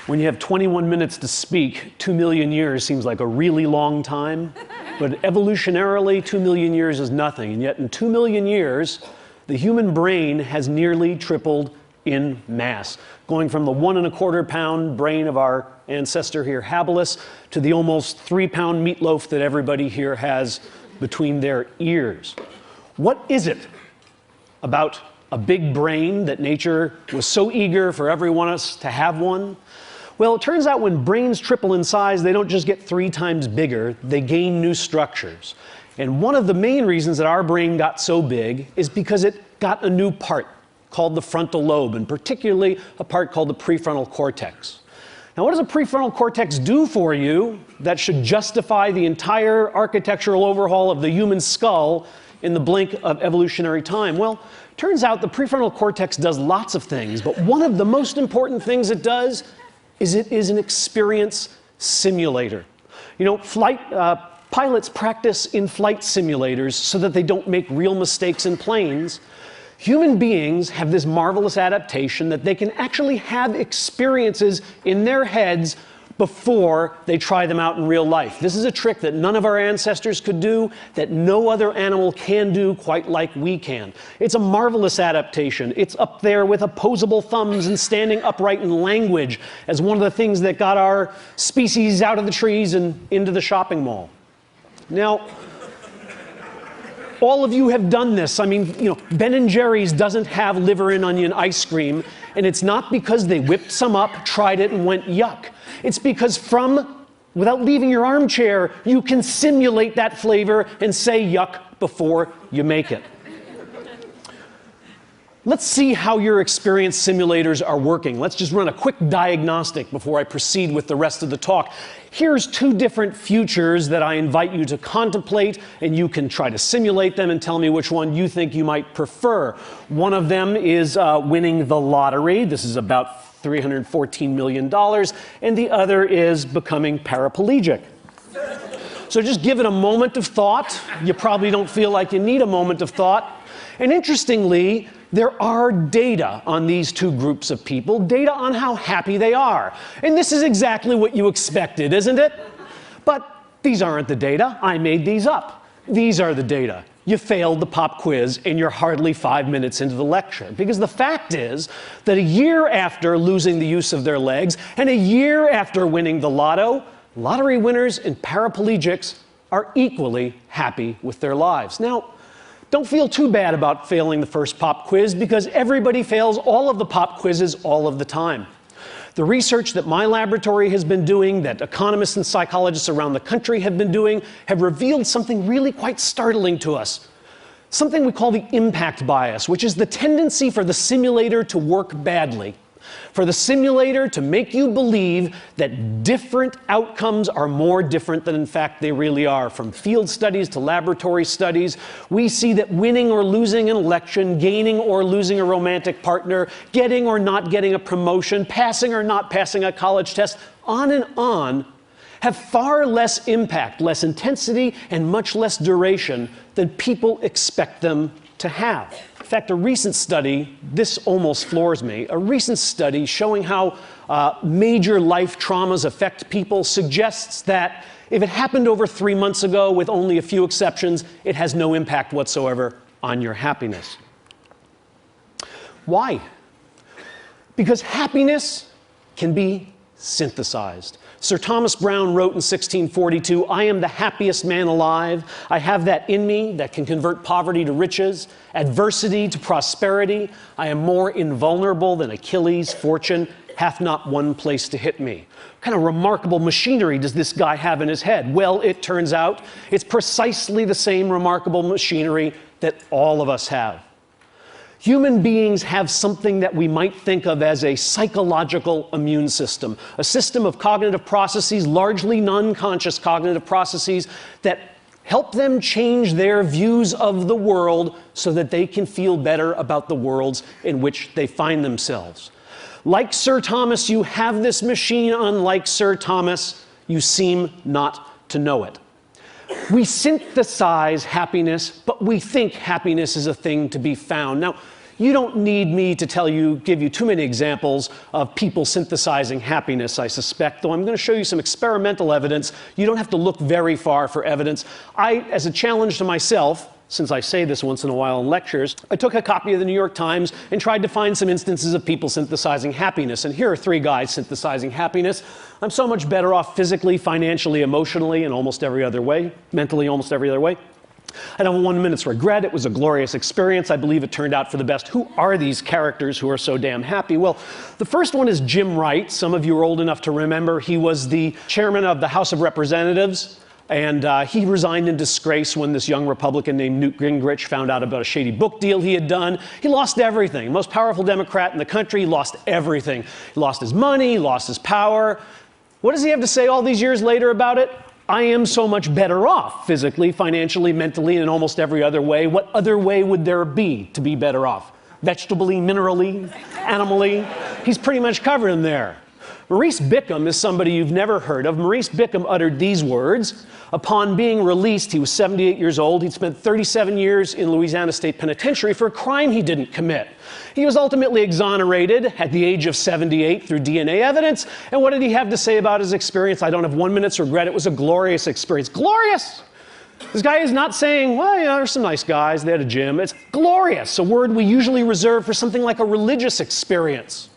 When you have 21 minutes to speak, 2 million years seems like a really long time. But evolutionarily, 2 million years is nothing. And yet in 2 million years, the human brain has nearly tripled in mass, going from the 1¼ pound brain of our ancestor here, habilis, to the almost 3-pound meatloaf that everybody here has between their ears. What is it about a big brain that nature was so eager for every one of us to have one? Well, it turns out when brains triple in size, they don't just get 3 times bigger, they gain new structures. And one of the main reasons that our brain got so big is because it got a new part called the frontal lobe, and particularly a part called the prefrontal cortex. Now, what does a prefrontal cortex do for you that should justify the entire architectural overhaul of the human skull in the blink of evolutionary time? Well, turns out the prefrontal cortex does lots of things, but one of the most important things it does is it is an experience simulator. You know, pilots practice in flight simulators so that they don't make real mistakes in planes. Human beings have this marvelous adaptation that they can actually have experiences in their heads before they try them out in real life. This is a trick that none of our ancestors could do, that no other animal can do quite like we can. It's a marvelous adaptation. It's up there with opposable thumbs and standing upright in language as one of the things that got our species out of the trees and into the shopping mall. Now, all of you have done this. I mean, you know, Ben & Jerry's doesn't have liver and onion ice cream, and it's not because they whipped some up, tried it, and went yuck. It's because without leaving your armchair, you can simulate that flavor and say yuck before you make it. Let's see how your experience simulators are working. Let's just run a quick diagnostic before I proceed with the rest of the talk. Here's 2 different futures that I invite you to contemplate, and you can try to simulate them and tell me which one you think you might prefer. One of them is winning the lottery. This is about $314 million, and the other is becoming paraplegic. So just give it a moment of thought. You probably don't feel like you need a moment of thought. And interestingly, there are data on these 2 groups of people, data on how happy they are. And this is exactly what you expected, isn't it? But these aren't the data. I made these up. These are the data. You failed the pop quiz and you're hardly 5 minutes into the lecture. Because the fact is that a year after losing the use of their legs and a year after winning the lotto, lottery winners and paraplegics are equally happy with their lives. Now, don't feel too bad about failing the first pop quiz because everybody fails all of the pop quizzes all of the time. The research that my laboratory has been doing, that economists and psychologists around the country have been doing, have revealed something really quite startling to us. Something we call the impact bias, which is the tendency for the simulator to work badly. For the simulator to make you believe that different outcomes are more different than in fact they really are. From field studies to laboratory studies, we see that winning or losing an election, gaining or losing a romantic partner, getting or not getting a promotion, passing or not passing a college test, on and on, have far less impact, less intensity, and much less duration than people expect them to have. In fact, a recent study, this almost floors me, a recent study showing how major life traumas affect people suggests that if it happened over 3 months ago, with only a few exceptions, it has no impact whatsoever on your happiness. Why? Because happiness can be synthesized. Sir Thomas Browne wrote in 1642, "I am the happiest man alive. I have that in me that can convert poverty to riches, adversity to prosperity. I am more invulnerable than Achilles. Fortune hath not one place to hit me." What kind of remarkable machinery does this guy have in his head? Well, it turns out it's precisely the same remarkable machinery that all of us have. Human beings have something that we might think of as a psychological immune system, a system of cognitive processes, largely non-conscious cognitive processes, that help them change their views of the world so that they can feel better about the worlds in which they find themselves. Like Sir Thomas, you have this machine. Unlike Sir Thomas, you seem not to know it. We synthesize happiness, but we think happiness is a thing to be found. Now, You don't need me to give you too many examples of people synthesizing happiness, I suspect, though I'm going to show you some experimental evidence. You don't have to look very far for evidence. As a challenge to myself, since I say this once in a while in lectures, I took a copy of the New York Times and tried to find some instances of people synthesizing happiness. And here are 3 guys synthesizing happiness. I'm so much better off physically, financially, emotionally, and almost every other way, mentally, almost every other way. I don't have 1 minute's regret. It was a glorious experience. I believe it turned out for the best. Who are these characters who are so damn happy? Well, the first one is Jim Wright. Some of you are old enough to remember. He was the chairman of the House of Representatives. And he resigned in disgrace when this young Republican named Newt Gingrich found out about a shady book deal he had done. He lost everything. Most powerful Democrat in the country, he lost everything. He lost his money, he lost his power. What does he have to say all these years later about it? I am so much better off physically, financially, mentally, and in almost every other way. What other way would there be to be better off? Vegetably, minerally, animally? He's pretty much covered in there. Maurice Bickham is somebody you've never heard of. Maurice Bickham uttered these words. Upon being released, he was 78 years old. He'd spent 37 years in Louisiana State Penitentiary for a crime he didn't commit. He was ultimately exonerated at the age of 78 through DNA evidence. And what did he have to say about his experience? I don't have 1 minute's regret. It was a glorious experience. Glorious! This guy is not saying, well, yeah, there's some nice guys. They had a gym. It's glorious, a word we usually reserve for something like a religious experience.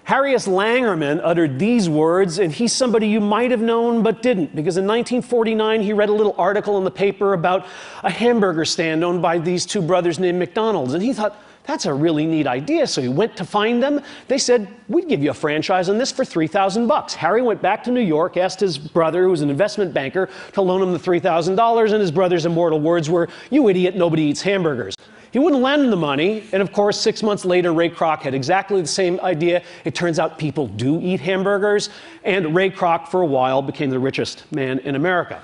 Harriet Langerman uttered these words, and he's somebody you might have known but didn't, because in 1949 he read a little article in the paper about a hamburger stand owned by these 2 brothers named McDonald's, and he thought, that's a really neat idea. So he went to find them. They said, we'd give you a franchise on this for $3,000. Harry went back to New York, asked his brother, who was an investment banker, to loan him the $3,000, and his brother's immortal words were, you idiot, nobody eats hamburgers. He wouldn't lend him the money, and of course, 6 months later, Ray Kroc had exactly the same idea. It turns out people do eat hamburgers, and Ray Kroc, for a while, became the richest man in America.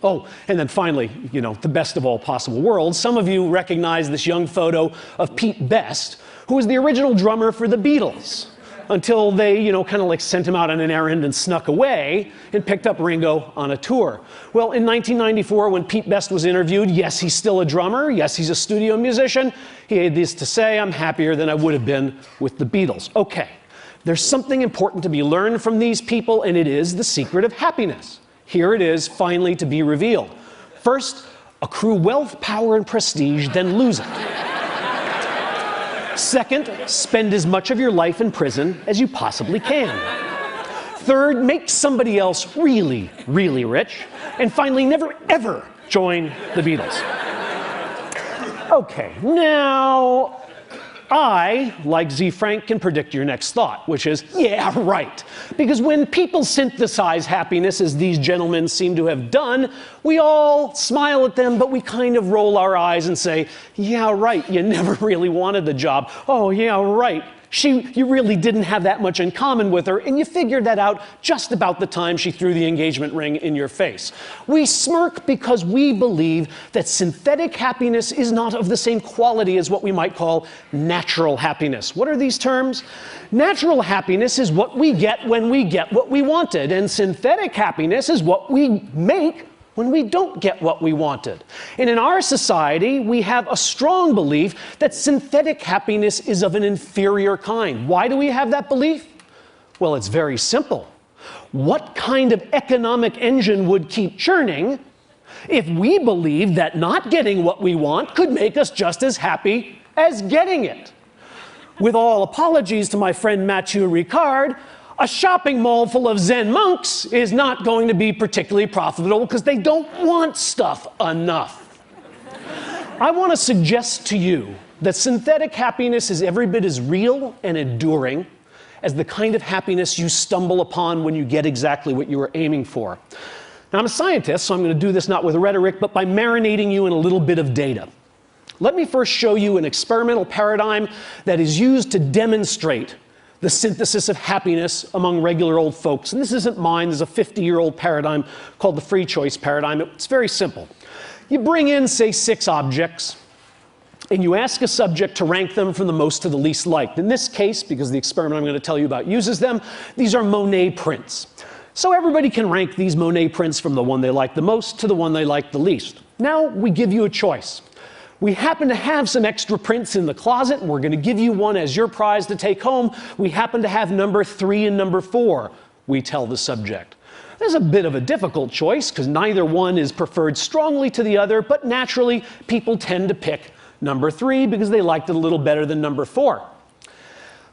Oh, and then finally, you know, the best of all possible worlds. Some of you recognize this young photo of Pete Best, who was the original drummer for the Beatles, until they, you know, kind of like sent him out on an errand and snuck away and picked up Ringo on a tour. Well, in 1994, when Pete Best was interviewed, yes, he's still a drummer. Yes, he's a studio musician. He had this to say, I'm happier than I would have been with the Beatles. Okay, there's something important to be learned from these people, and it is the secret of happiness. Here it is, finally, to be revealed. First, accrue wealth, power, and prestige, then lose it. Second, spend as much of your life in prison as you possibly can. Third, make somebody else really, really rich. And finally, never, ever join the Beatles. Okay, now, I, like Z. Frank, can predict your next thought, which is, yeah, right. Because when people synthesize happiness, as these gentlemen seem to have done, we all smile at them, but we kind of roll our eyes and say, yeah, right, you never really wanted the job. Oh, yeah, right. You really didn't have that much in common with her, and you figured that out just about the time she threw the engagement ring in your face. We smirk because we believe that synthetic happiness is not of the same quality as what we might call natural happiness. What are these terms? Natural happiness is what we get when we get what we wanted, and synthetic happiness is what we make when we don't get what we wanted. And in our society, we have a strong belief that synthetic happiness is of an inferior kind. Why do we have that belief? Well, it's very simple. What kind of economic engine would keep churning if we believed that not getting what we want could make us just as happy as getting it? With all apologies to my friend Mathieu Ricard, a shopping mall full of Zen monks is not going to be particularly profitable because they don't want stuff enough. I want to suggest to you that synthetic happiness is every bit as real and enduring as the kind of happiness you stumble upon when you get exactly what you were aiming for. Now, I'm a scientist, so I'm going to do this not with rhetoric, but by marinating you in a little bit of data. Let me first show you an experimental paradigm that is used to demonstrate the synthesis of happiness among regular old folks. And this isn't mine. There's a 50-year-old paradigm called the free choice paradigm. It's very simple. You bring in, say, 6 objects, and you ask a subject to rank them from the most to the least liked. In this case, because the experiment I'm going to tell you about uses them, these are Monet prints. So everybody can rank these Monet prints from the one they like the most to the one they like the least. Now we give you a choice. We happen to have some extra prints in the closet, and we're going to give you one as your prize to take home. We happen to have number 3 and number 4, we tell the subject. There's a bit of a difficult choice, because neither one is preferred strongly to the other, but naturally, people tend to pick number 3 because they liked it a little better than number 4.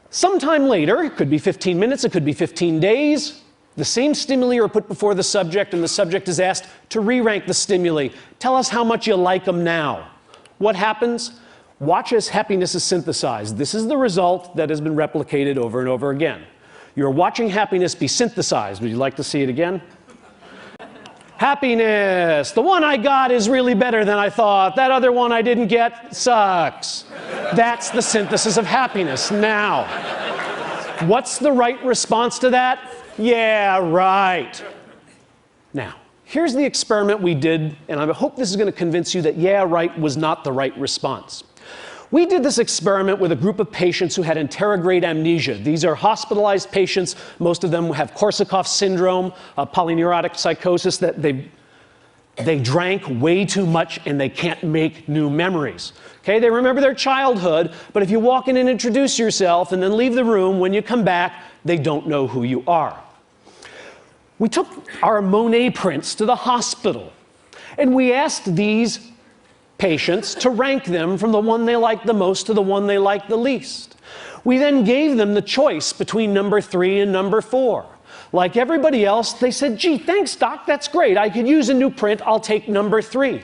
Sometime later, it could be 15 minutes, it could be 15 days, the same stimuli are put before the subject, and the subject is asked to re-rank the stimuli. Tell us how much you like them now. What happens? Watch as happiness is synthesized. This is the result that has been replicated over and over again. You're watching happiness be synthesized. Would you like to see it again? Happiness. The one I got is really better than I thought. That other one I didn't get sucks. That's the synthesis of happiness. Now, what's the right response to that? Yeah, right. Now, here's the experiment we did, and I hope this is going to convince you that yeah, right was not the right response. We did this experiment with a group of patients who had anterograde amnesia. These are hospitalized patients. Most of them have Korsakoff syndrome, polyneurotic psychosis, that they drank way too much and they can't make new memories. Okay, they remember their childhood, but if you walk in and introduce yourself and then leave the room, when you come back, they don't know who you are. We took our Monet prints to the hospital, and we asked these patients to rank them from the one they liked the most to the one they liked the least. We then gave them the choice between number 3 and number 4. Like everybody else, they said, gee, thanks, doc, that's great. I could use a new print. I'll take number 3.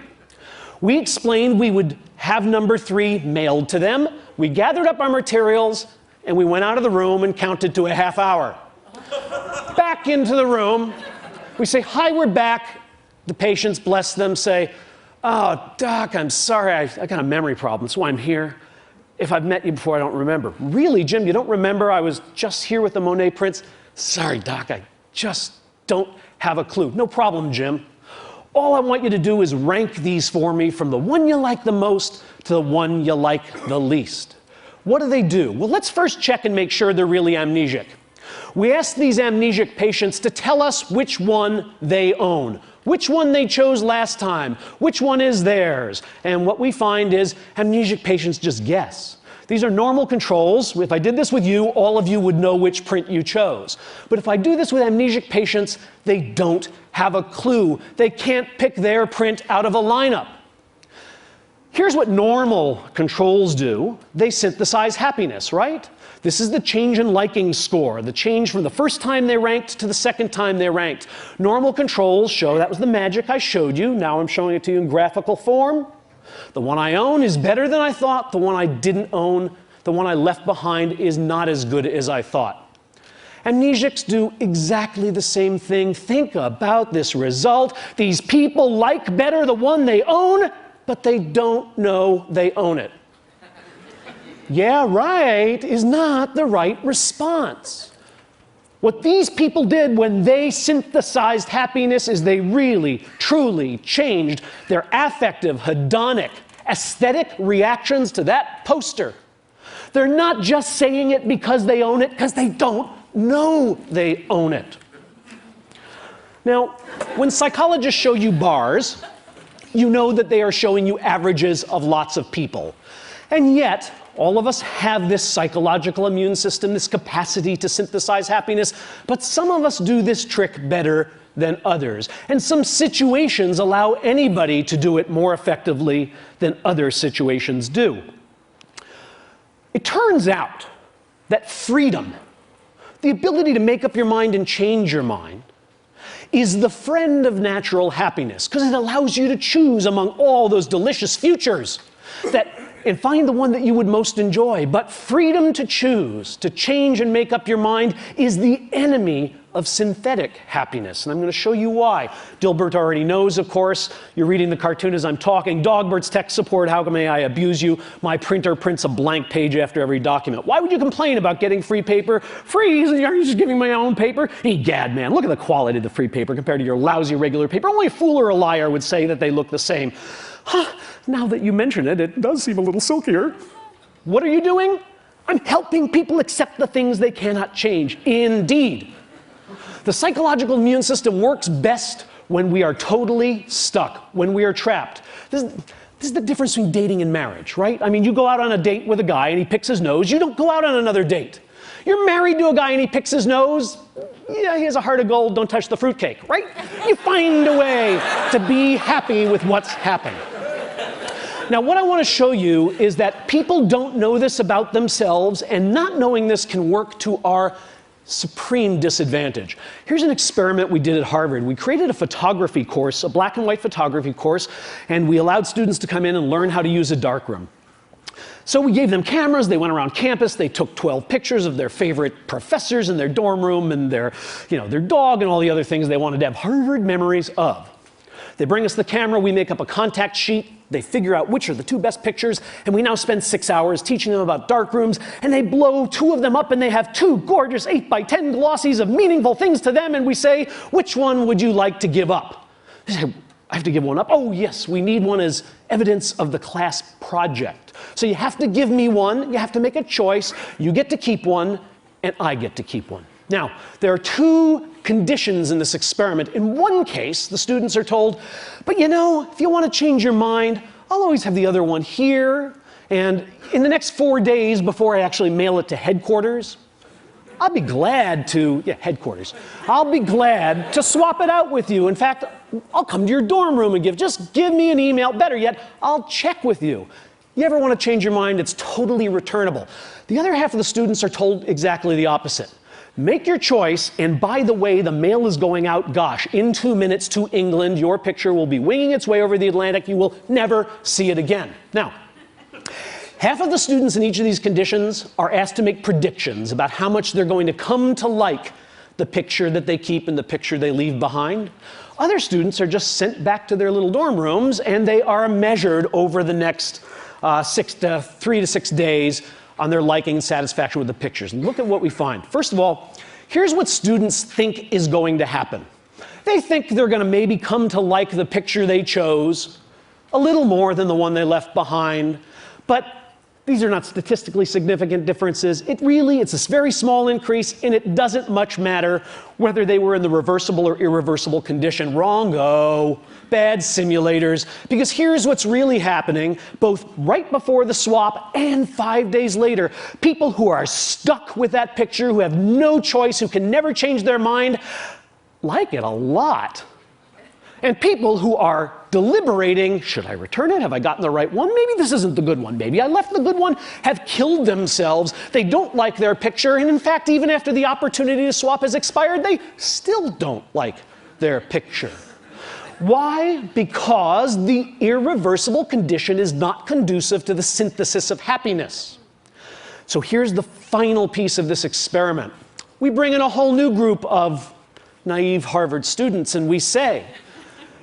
We explained we would have number 3 mailed to them. We gathered up our materials, and we went out of the room and counted to a half hour. Back into the room. We say, hi, we're back. The patients, bless them, say, oh, doc, I'm sorry, I got a memory problem. That's why I'm here. If I've met you before, I don't remember. Really, Jim, you don't remember? I was just here with the Monet prints. Sorry, doc, I just don't have a clue. No problem, Jim. All I want you to do is rank these for me from the one you like the most to the one you like the least. What do? Well, let's first check and make sure they're really amnesic. We asked these amnesic patients to tell us which one they own, which one they chose last time, which one is theirs. And what we find is amnesic patients just guess. These are normal controls. If I did this with you, all of you would know which print you chose. But if I do this with amnesic patients, they don't have a clue. They can't pick their print out of a lineup. Here's what normal controls do. They synthesize happiness, right? This is the change in liking score, the change from the first time they ranked to the second time they ranked. Normal controls show, that was the magic I showed you. Now I'm showing it to you in graphical form. The one I own is better than I thought. The one I didn't own, the one I left behind, is not as good as I thought. Amnesics do exactly the same thing. Think about this result. These people like better the one they own, but they don't know they own it. Yeah, right is not the right response. What these people did when they synthesized happiness is they really, truly changed their affective, hedonic, aesthetic reactions to that poster. They're not just saying it because they own it, because they don't know they own it. Now, when psychologists show you bars, you know that they are showing you averages of lots of people. And yet, all of us have this psychological immune system, this capacity to synthesize happiness, but some of us do this trick better than others. And some situations allow anybody to do it more effectively than other situations do. It turns out that freedom, the ability to make up your mind and change your mind, is the friend of natural happiness, because it allows you to choose among all those delicious futures and find the one that you would most enjoy. But freedom to choose, to change and make up your mind, is the enemy of synthetic happiness. And I'm going to show you why. Gilbert already knows, of course. You're reading the cartoon as I'm talking. Dogbert's tech support, how may I abuse you? My printer prints a blank page after every document. Why would you complain about getting free paper? Free? Are you just giving my own paper? Egad, man, look at the quality of the free paper compared to your lousy regular paper. Only a fool or a liar would say that they look the same. Now that you mention it, it does seem a little silkier. What are you doing? I'm helping people accept the things they cannot change. Indeed. The psychological immune system works best when we are totally stuck, when we are trapped. This is the difference between dating and marriage, right? I mean, you go out on a date with a guy and he picks his nose. You don't go out on another date. You're married to a guy and he picks his nose. Yeah, he has a heart of gold, don't touch the fruitcake, right? You find a way to be happy with what's happened. Now, what I want to show you is that people don't know this about themselves, and not knowing this can work to our supreme disadvantage. Here's an experiment we did at Harvard. We created a photography course, a black and white photography course, and we allowed students to come in and learn how to use a darkroom. So we gave them cameras, they went around campus, they took 12 pictures of their favorite professors in their dorm room and their dog and all the other things they wanted to have Harvard memories of. They bring us the camera, we make up a contact sheet, they figure out which are the 2 best pictures, and we now spend 6 hours teaching them about darkrooms, and they blow 2 of them up and they have 2 gorgeous 8x10 glossies of meaningful things to them, and we say, which one would you like to give up? They say, I have to give one up? Oh yes, we need one as evidence of the class project. So you have to give me one, you have to make a choice, you get to keep one, and I get to keep one. Now, there are 2 conditions in this experiment. In one case, the students are told, but if you want to change your mind, I'll always have the other one here, and in the next 4 days before I actually mail it to headquarters, I'll be glad to, headquarters. I'll be glad to swap it out with you. In fact, I'll come to your dorm room and just give me an email. Better yet, I'll check with you. You ever want to change your mind? It's totally returnable. The other half of the students are told exactly the opposite. Make your choice, and by the way, the mail is going out, gosh, in 2 minutes to England. Your picture will be winging its way over the Atlantic. You will never see it again. Now, half of the students in each of these conditions are asked to make predictions about how much they're going to come to like the picture that they keep and the picture they leave behind. Other students are just sent back to their little dorm rooms, and they are measured over the next 3 to 6 days on their liking and satisfaction with the pictures. Look at what we find. First of all, here's what students think is going to happen. They think they're going to maybe come to like the picture they chose a little more than the one they left behind, but these are not statistically significant differences. It's a very small increase, and it doesn't much matter whether they were in the reversible or irreversible condition. Wrong-o. Bad simulators. Because here's what's really happening, both right before the swap and 5 days later. People who are stuck with that picture, who have no choice, who can never change their mind, like it a lot. And people who are deliberating, should I return it? Have I gotten the right one? Maybe this isn't the good one. Maybe I left the good one, have killed themselves. They don't like their picture, and in fact, even after the opportunity to swap has expired, they still don't like their picture. Why? Because the irreversible condition is not conducive to the synthesis of happiness. So here's the final piece of this experiment. We bring in a whole new group of naive Harvard students, and we say,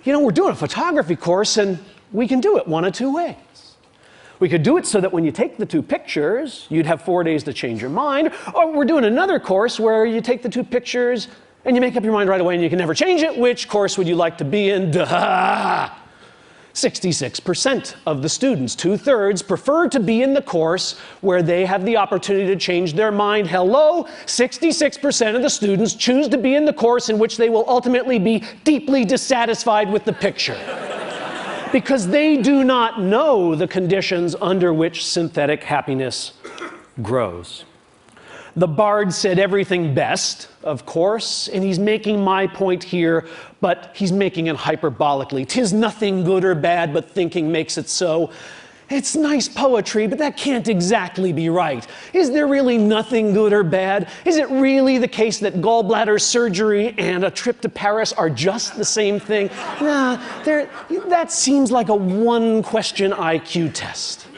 we're doing a photography course, and we can do it one of 2 ways. We could do it so that when you take the 2 pictures, you'd have 4 days to change your mind, or we're doing another course where you take the 2 pictures and you make up your mind right away and you can never change it. Which course would you like to be in? Duh! 66% of the students, 2/3, prefer to be in the course where they have the opportunity to change their mind. Hello? 66% of the students choose to be in the course in which they will ultimately be deeply dissatisfied with the picture. Because they do not know the conditions under which synthetic happiness grows. The bard said everything best, of course, and he's making my point here, but he's making it hyperbolically. 'Tis nothing good or bad, but thinking makes it so. It's nice poetry, but that can't exactly be right. Is there really nothing good or bad? Is it really the case that gallbladder surgery and a trip to Paris are just the same thing? Nah, that seems like a one-question IQ test.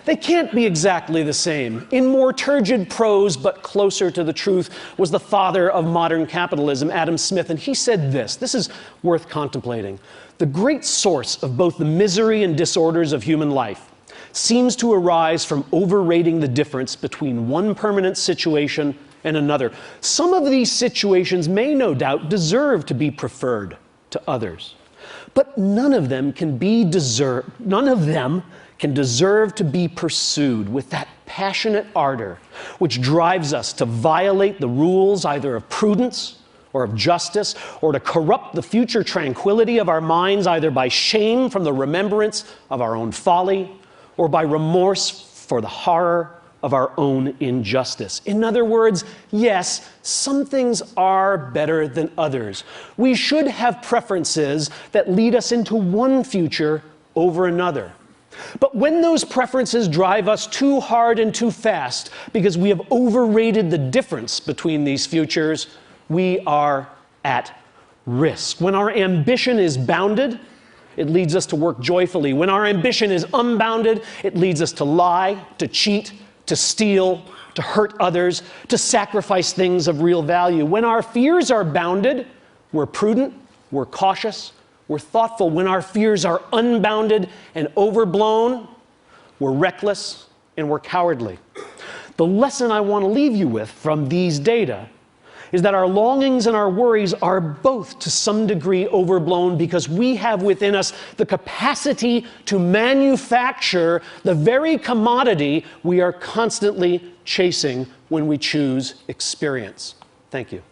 They can't be exactly the same. In more turgid prose, but closer to the truth, was the father of modern capitalism, Adam Smith, and he said this. This is worth contemplating. The great source of both the misery and disorders of human life seems to arise from overrating the difference between one permanent situation and another. Some of these situations may no doubt deserve to be preferred to others, but none of them can deserve to be pursued with that passionate ardor which drives us to violate the rules either of prudence or of justice, or to corrupt the future tranquility of our minds either by shame from the remembrance of our own folly or by remorse for the horror of our own injustice. In other words, yes, some things are better than others. We should have preferences that lead us into one future over another. But when those preferences drive us too hard and too fast because we have overrated the difference between these futures, we are at risk. When our ambition is bounded, it leads us to work joyfully. When our ambition is unbounded, it leads us to lie, to cheat, to steal, to hurt others, to sacrifice things of real value. When our fears are bounded, we're prudent, we're cautious, we're thoughtful. When our fears are unbounded and overblown, we're reckless and we're cowardly. The lesson I want to leave you with from these data is that our longings and our worries are both to some degree overblown because we have within us the capacity to manufacture the very commodity we are constantly chasing when we choose experience. Thank you.